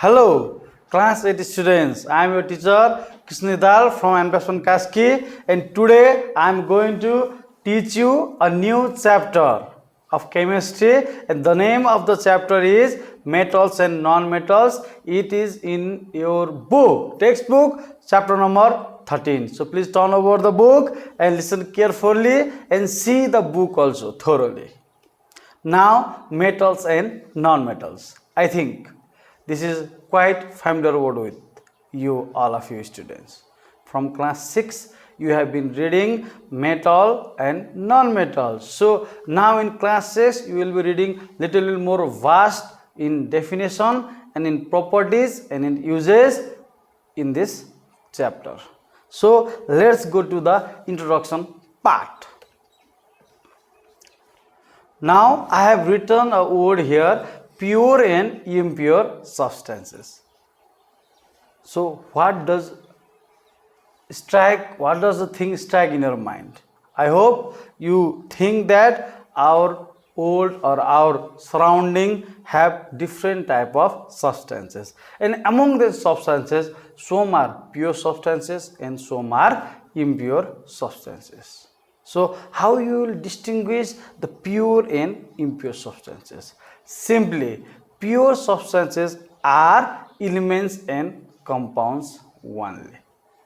Hello, class 8 students. I am your teacher Krishnidal from Anpasan Kaski, and today I am going to teach you a new chapter of chemistry, and the name of the chapter is metals and non-metals. It is in your book, textbook, chapter number 13. So please turn over the book and listen carefully and see the book also thoroughly. Now, metals and non-metals. I think this is quite familiar word with you, all of you students. From class 6, you have been reading metal and non-metal. So now in class 6, you will be reading little more vast in definition and in properties and in uses in this chapter. So let's go to the introduction part. Now I have written a word here, pure and impure substances. So what does the thing strike in your mind? I hope you think that our world or our surrounding have different type of substances, and among these substances some are pure substances and some are impure substances. So how you will distinguish the pure and impure substances? Simply, pure substances are elements and compounds only.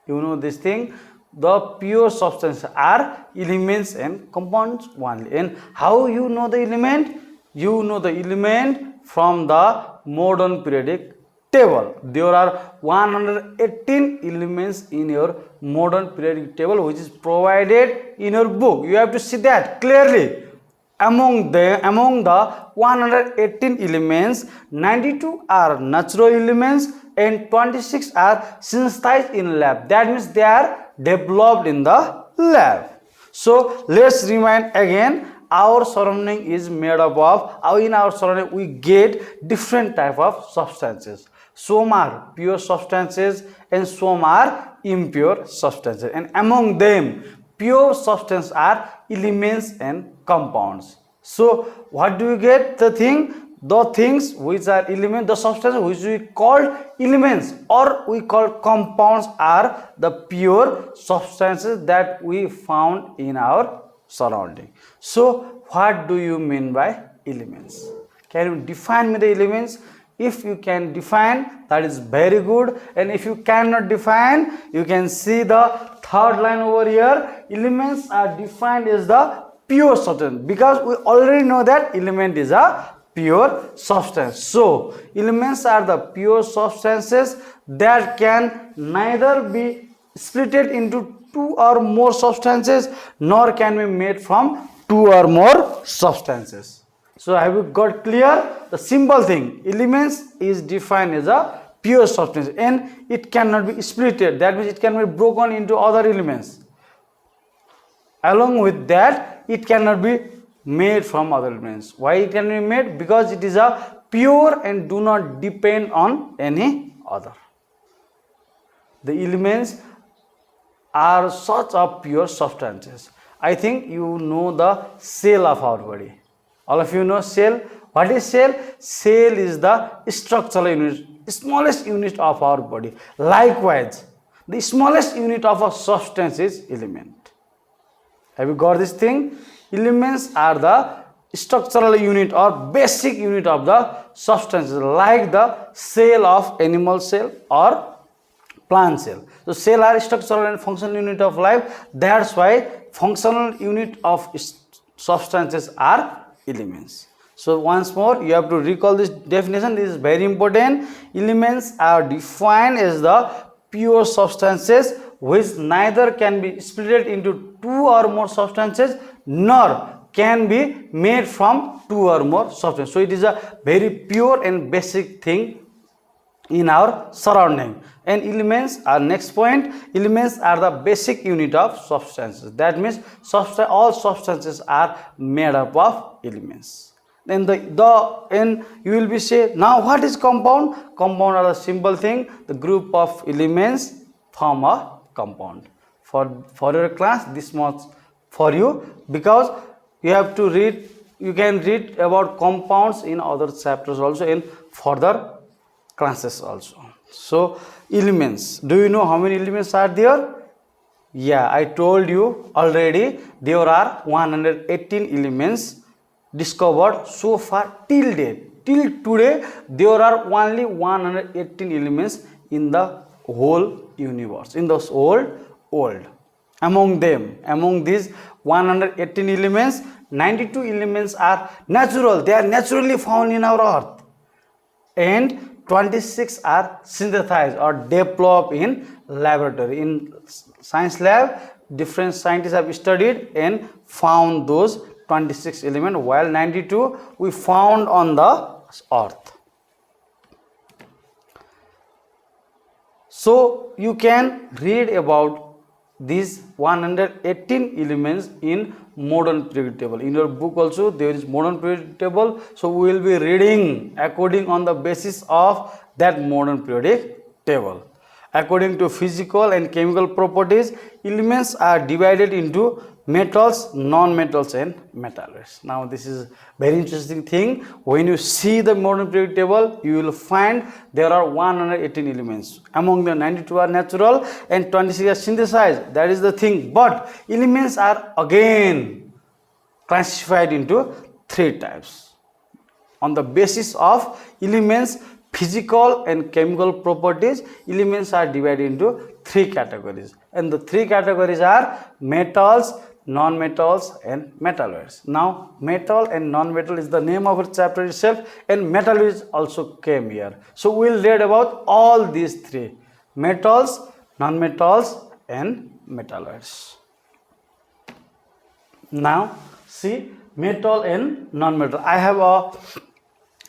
You know this thing, the pure substances are elements and compounds only. And how you know the element? You know the element from the modern periodic table. There are 118 elements in your modern periodic table which is provided in your book. You have to see that clearly. Among the 118 elements, 92 are natural elements and 26 are synthesized in lab. That means they are developed in the lab. So let's remind again, our surrounding is made up of, in our surrounding we get different type of substances. Some are pure substances and some are impure substances, and among them pure substances are elements and compounds. So what do you get? The things which are elements, the substances which we call elements or we call compounds are the pure substances that we found in our surrounding. So what do you mean by elements? Can you define me the elements? If you can define, that is very good, and if you cannot define, you can see the third line over here. Elements are defined as the pure substance, because we already know that element is a pure substance. So elements are the pure substances that can neither be splitted into two or more substances nor can be made from two or more substances. So have you got clear? The simple thing, elements is defined as a pure substance and it cannot be splitted. That means it can be broken into other elements. Along with that, it cannot be made from other elements. Why it can be made? Because it is a pure and do not depend on any other. The elements are such a pure substances. I think you know the cell of our body. All of you know cell. What is cell? Cell is the structural unit, smallest unit of our body. Likewise, the smallest unit of a substance is element. Have you got this thing? Elements are the structural unit or basic unit of the substances, like the cell of animal cell or plant cell. So cell are structural and functional unit of life. That's why functional unit of substances are elements. So once more, you have to recall this definition. This is very important. Elements are defined as the pure substances which neither can be split into two or more substances nor can be made from two or more substances. So it is a very pure and basic thing in our surrounding. And elements are next point. Elements are the basic unit of substances. That means all substances are made up of elements. Then and you will be say, now what is compound? Compound are the simple thing. The group of elements form a compound. For your class, this much for you, because you have to read. You can read about compounds in other chapters also in further classes also. So elements, do you know how many elements are there? Yeah, I told you already there are 118 elements discovered so far till date. Till today there are only 118 elements in the whole universe, in the whole world. Among these 118 elements, 92 elements are natural. They are naturally found in our earth, and 26 are synthesized or developed in laboratory. In science lab, different scientists have studied and found those 26 elements, while 92 we found on the earth. So you can read about these 118 elements in modern periodic table. In your book also there is modern periodic table, so we will be reading according on the basis of that modern periodic table. According to physical and chemical properties, elements are divided into metals, non-metals and metalloids. Now this is very interesting thing. When you see the modern periodic table, you will find there are 118 elements. Among the 92 are natural and 26 are synthesized. That is the thing. But elements are again classified into 3 types. On the basis of elements physical and chemical properties, elements are divided into 3 categories, and the 3 categories are metals, non-metals and metalloids. Now metal and non-metal is the name of the chapter itself, and metalloids also came here. So we will read about all these 3: metals, non-metals and metalloids. Now see, metal and non-metal.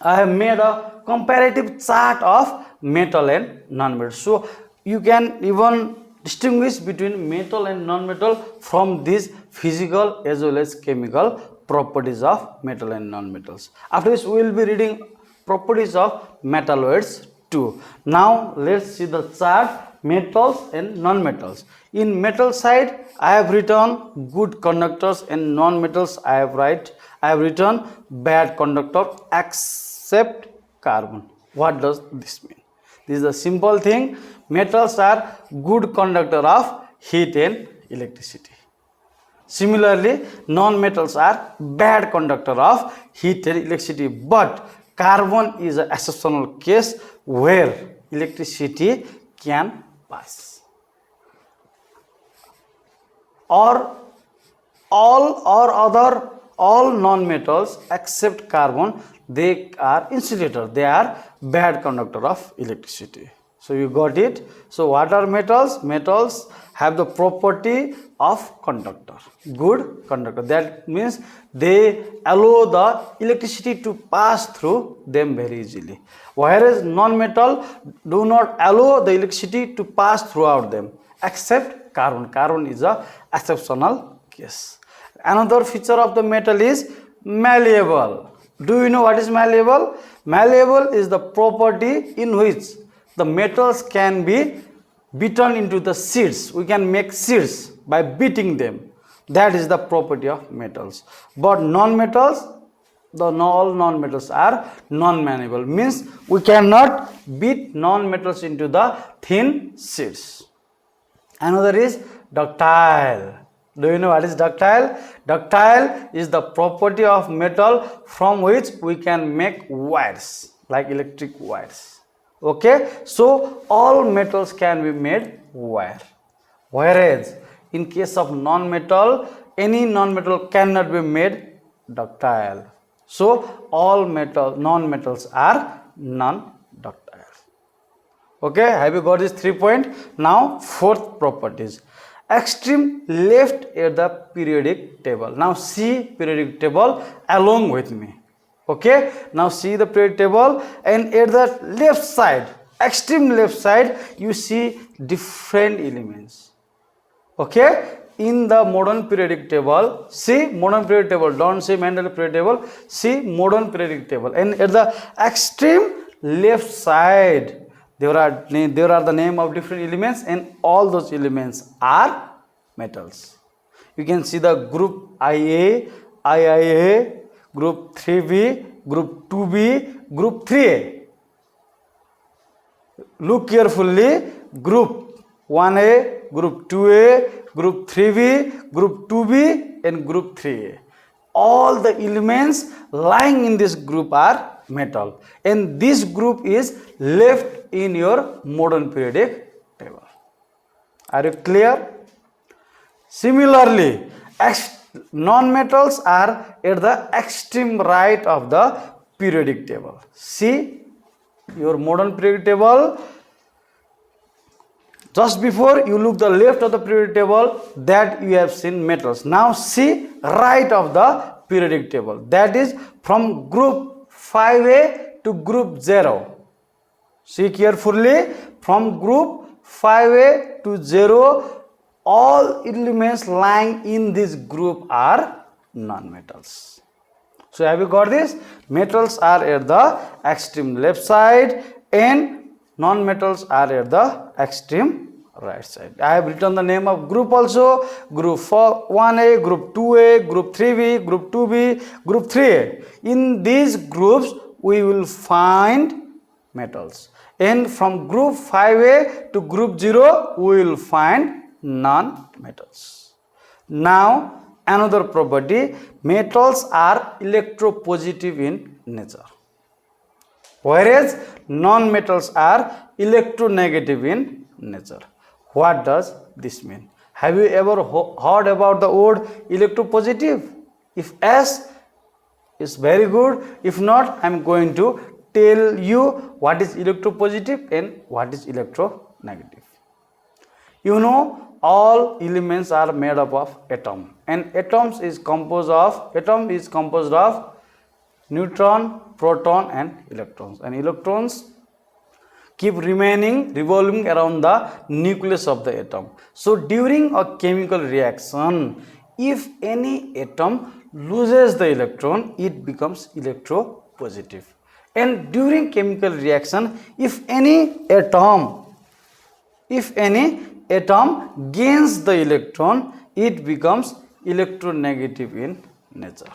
I have made a comparative chart of metal and non-metal. So you can even distinguish between metal and non-metal from these physical as well as chemical properties of metal and non-metals. After this we will be reading properties of metalloids too. Now let's see the chart, metals and non-metals. In metal side I have written good conductors, and non-metals I have written bad conductor except carbon. What does this mean? This is a simple thing. Metals are good conductor of heat and electricity. Similarly, non-metals are bad conductor of heat and electricity, but carbon is an exceptional case where electricity can pass. Or all non-metals except carbon, they are insulator, they are bad conductor of electricity. So you got it. So what are metals? Metals have the property of conductor, good conductor. That means they allow the electricity to pass through them very easily, whereas non-metal do not allow the electricity to pass throughout them except carbon. Carbon is a exceptional case. Another feature of the metal is malleable. Do you know what is malleable? Malleable is the property in which the metals can be beaten into the sheets. We can make sheets by beating them. That is the property of metals. But non-metals, all non-metals are non-malleable. Means we cannot beat non-metals into the thin sheets. Another is ductile. Do you know what is ductile? Ductile is the property of metal from which we can make wires, like electric wires. Okay, so all metals can be made wire, whereas in case of non-metal, any non-metal cannot be made ductile. So all non-metals are non-ductile. Okay, have you got these 3 points? Now fourth properties. Extreme left at the periodic table. Now see periodic table along with me. Okay, now see the periodic table, and at the left side, extreme left side, you see different elements. Okay, in the modern periodic table, see modern periodic table, don't say Mendel periodic table, see modern periodic table, and at the extreme left side, there are the name of different elements, and all those elements are metals. You can see the group IA, IIA, group 3B, group 2B, group 3A. Look carefully. Group 1A, Group 2A, Group 3B, Group 2B and Group 3A. All the elements lying in this group are metal, and this group is left in your modern periodic table. Are you clear? Similarly, non-metals are at the extreme right of the periodic table. See your modern periodic table. Just before you look the left of the periodic table, that you have seen metals. Now see right of the periodic table, that is from group 5A to group 0. See carefully, from group 5A to 0, all elements lying in this group are non-metals. So have you got this? Metals are at the extreme left side and non-metals are at the extreme right side. I have written the name of group also. Group 1A, Group 2A, Group 3B, Group 2B, Group 3A. In these groups we will find metals. And from group 5A to group 0 we will find non-metals. Now another property, metals are electropositive in nature, whereas non-metals are electronegative in nature. What does this mean? Have you ever heard about the word electropositive? If yes, it's very good. If not, I am going to tell you what is electropositive and what is electronegative. You know, all elements are made up of atom, and atom is composed of neutron, proton and electrons, and electrons keep revolving around the nucleus of the atom. So during a chemical reaction, if any atom loses the electron, it becomes electropositive. And during chemical reaction, if any atom gains the electron, it becomes electronegative in nature.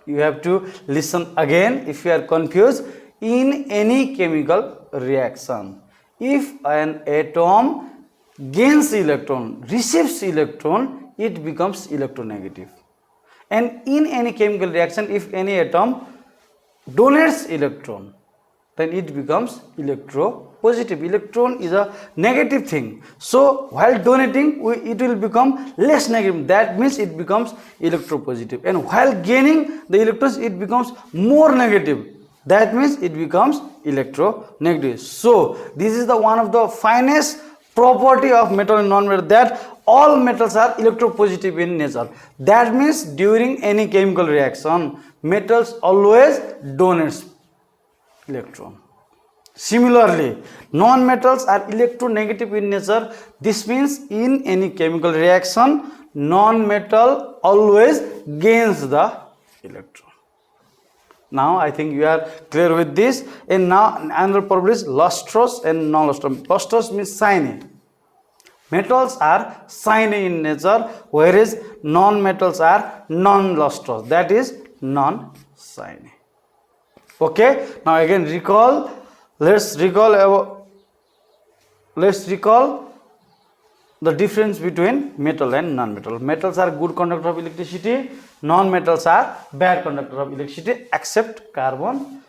You have to listen again if you are confused. In any chemical reaction, if an atom gains electron, receives electron, it becomes electronegative. And in any chemical reaction, if any atom donates electron, then it becomes electropositive. Electron is a negative thing. So while donating, it will become less negative. That means it becomes electropositive. And while gaining the electrons, it becomes more negative. That means it becomes electronegative. So this is the one of the finest property of metal and non-metal, that all metals are electropositive in nature. That means during any chemical reaction, metals always donates electron. Similarly, non-metals are electronegative in nature. This means in any chemical reaction, non-metal always gains the electron. Now I think you are clear with this. And now another property is lustrous and non-lustrous. Lustrous means shiny. Metals are shiny in nature, whereas non-metals are non-lustrous, that is non-shiny. Okay, now again let's recall the difference between metal and non-metal. Metals are good conductor of electricity, non-metals are bad conductor of electricity except carbon.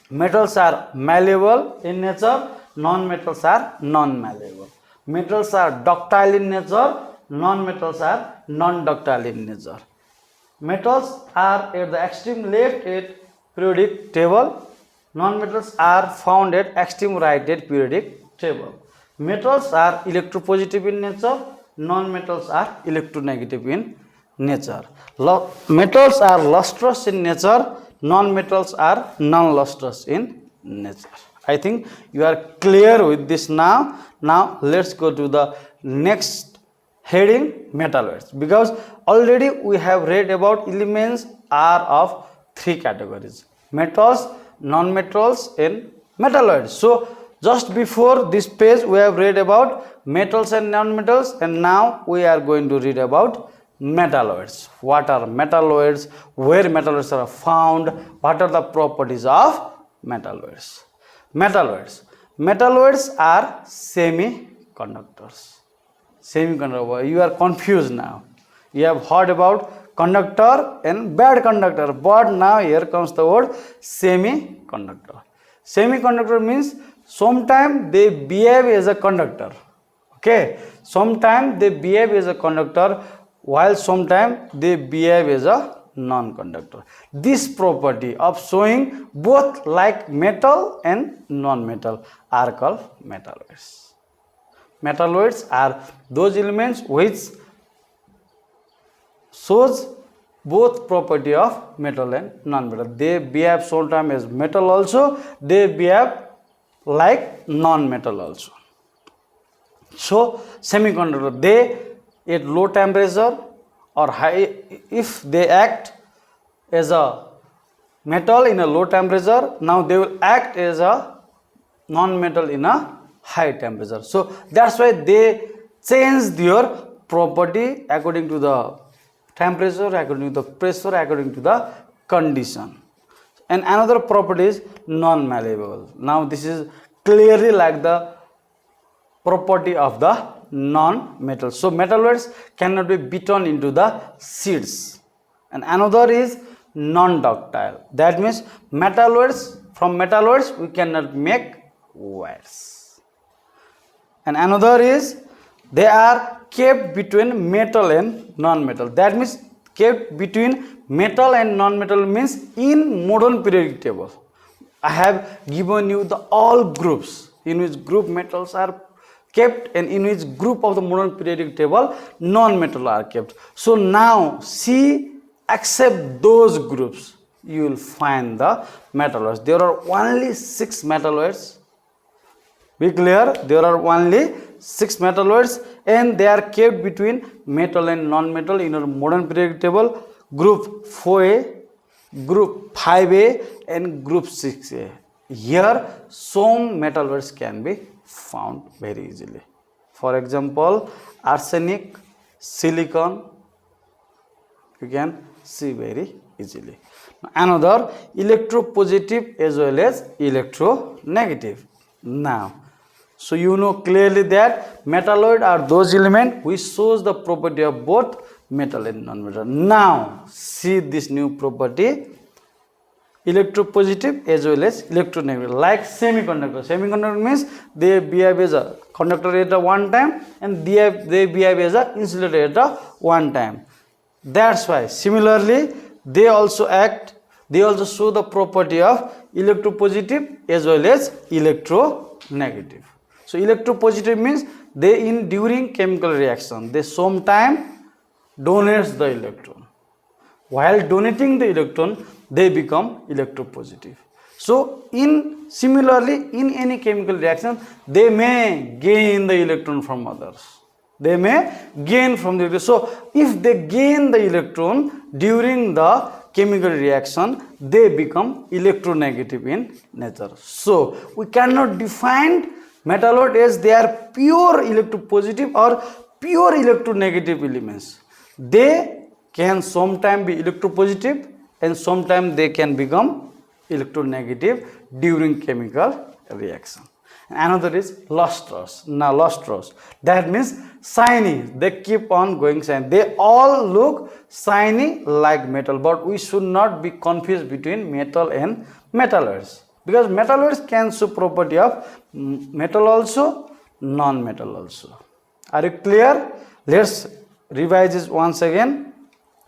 Metals are malleable in nature, non-metals are non-malleable. Metals are ductile in nature, non-metals are non-ductile in nature. Metals are at the extreme left at periodic table, non-metals are found at extreme right at periodic table. Metals are electropositive in nature, non-metals are electronegative in nature. Metals are lustrous in nature, non-metals are non-lustrous in nature. I think you are clear with this now. Now let's go to the next heading, metalloids, because already we have read about elements are of three categories: metals, non-metals and metalloids. So just before this page we have read about metals and non-metals, and now we are going to read about metalloids. What are metalloids, where metalloids are found, what are the properties of metalloids. Metalloids. Metalloids are semiconductors. Semiconductor. You are confused now. You have heard about conductor and bad conductor, but now here comes the word semiconductor. Semiconductor means sometimes they behave as a conductor. Okay, sometimes they behave as a conductor, while sometimes they behave as a non-conductor. This property of showing both like metal and non-metal are called metalloids. Metalloids are those elements which shows both property of metal and non-metal. They behave sometimes as metal also, they behave like non-metal also. So semiconductor, they at low temperature or high, if they act as a metal in a low temperature, now they will act as a non-metal in a high temperature. So that's why they change their property according to the temperature, according to the pressure, according to the condition. And another property is non-malleable. Now this is clearly like the property of the non-metal. So metalloids cannot be beaten into the sheets. And another is non-ductile. That means metalloids, from metalloids we cannot make wires. And another is they are kept between metal and non-metal. That means kept between metal and non-metal means in modern periodic table. I have given you the all groups in which group metals are kept and in which group of the modern periodic table non-metal are kept. So now see, except those groups you will find the metalloids. There are only 6 metalloids. Be clear, there are only 6 metalloids and they are kept between metal and non-metal in a modern periodic table, group 4A, group 5A and group 6A. Here some metalloids can be found very easily. For example, arsenic, silicon, you can see very easily. Another, electropositive as well as electronegative. Now, so you know clearly that metalloid are those elements which shows the property of both metal and non-metal. Now, see this new property, electropositive as well as electronegative, like semiconductor. Semiconductor means they behave as a conductor at a one time and they behave as a insulator at a one time. That's why similarly they also show the property of electropositive as well as electronegative. So electropositive means they in during chemical reaction they sometimes donates the electron. While donating the electron they become electropositive. So similarly in any chemical reaction they may gain the electron from others. They may gain from the electron. So if they gain the electron during the chemical reaction they become electronegative in nature. So we cannot define metalloid as they are pure electropositive or pure electronegative elements. They can sometimes be electropositive and sometimes they can become electronegative during chemical reaction. Another is lustrous. Now lustrous, that means shiny. They keep on going shiny. They all look shiny like metal, but we should not be confused between metal and metalloids, because metalloids can show property of metal also, non-metal also. Are you clear? Let's revise this once again.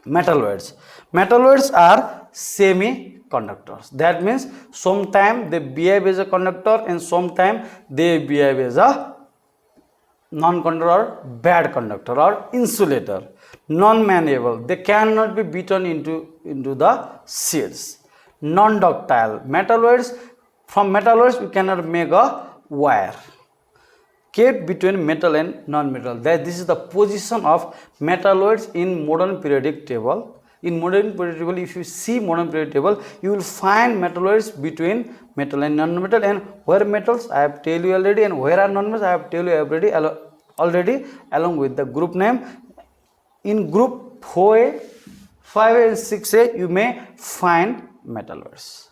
Metalloids. Metalloids are semiconductors. That means sometimes they behave as a conductor and sometimes they behave as a non-conductor or bad conductor or insulator. Non-malleable. They cannot be beaten into the sheets. Non-ductile. Metalloids, from metalloids we cannot make a wire. Kept between metal and non-metal. This is the position of metalloids in modern periodic table. In modern periodic table, if you see modern periodic table, you will find metalloids between metal and non-metal, and where metals I have told you already, and where are non-metals I have told you already along with the group name. In group 4A, 5A and 6A you may find metalloids.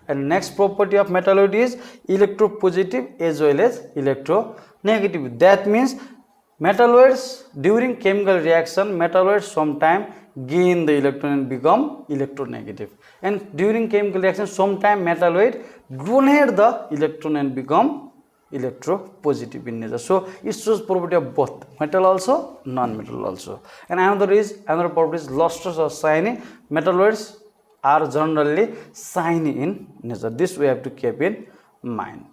And next property of metalloid is electropositive as well as electronegative. That means metalloids during chemical reaction, metalloids sometimes gain the electron and become electronegative, and during chemical reaction sometimes metalloid donate the electron and become electropositive in nature. So it shows property of both metal also, non-metal also. And another property is lustrous or shiny. Metalloids are generally shiny in nature. This we have to keep in mind.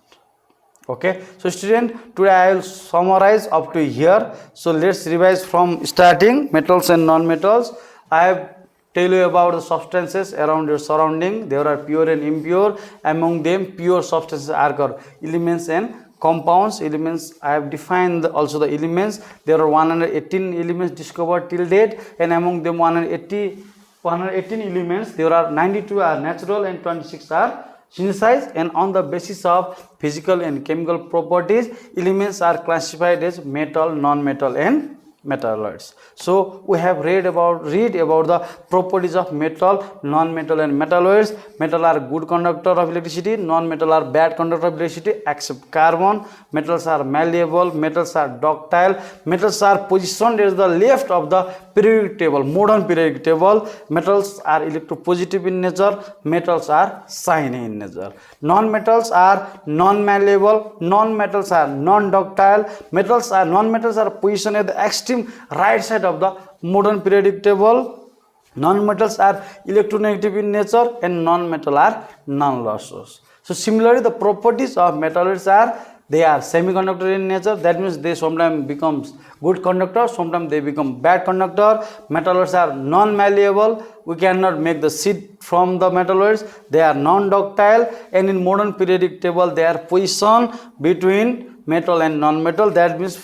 Okay, so student, today I will summarize up to here. So let's revise from starting metals and non-metals. I have tell you about the substances around your surrounding. There are pure and impure. Among them, pure substances are called elements and compounds. Elements, I have defined also the elements. There are 118 elements discovered till date, and among them 118 elements, there are 92 are natural and 26 are synthesized, and on the basis of physical and chemical properties, elements are classified as metal, non-metal and metalloids. So we have read about the properties of metal, non-metal and metalloids. Metal are good conductor of electricity, non-metal are bad conductor of electricity except carbon. Metals are malleable, metals are ductile, metals are positioned as the left of the periodic table, modern periodic table. Metals are electropositive in nature, metals are shiny in nature. Non-metals are non-malleable, non-metals are non-ductile, non-metals are positioned at the extreme right side of the modern periodic table. Non-metals are electronegative in nature and non-metal are non-lustrous. So similarly, the properties of metalloids are they are semiconductor in nature. That means they sometimes becomes good conductor, sometimes they become bad conductor. Metalloids are non-malleable. We cannot make the sheet from the metalloids. They are non-ductile, and in modern periodic table they are positioned between metal and non-metal. That means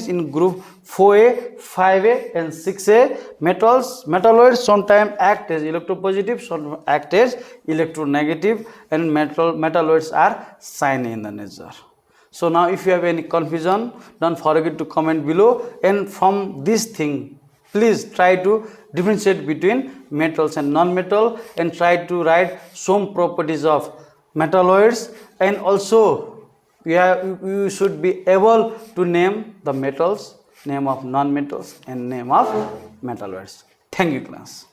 in group 4A, 5A and 6A. Metalloids sometimes act as electropositive, sometimes act as electronegative, and metalloids are shiny in the nature. So now if you have any confusion, don't forget to comment below, and from this thing please try to differentiate between metals and non-metal and try to write some properties of metalloids, and also you should be able to name the metals, name of non-metals and name of metalloids. Thank you class.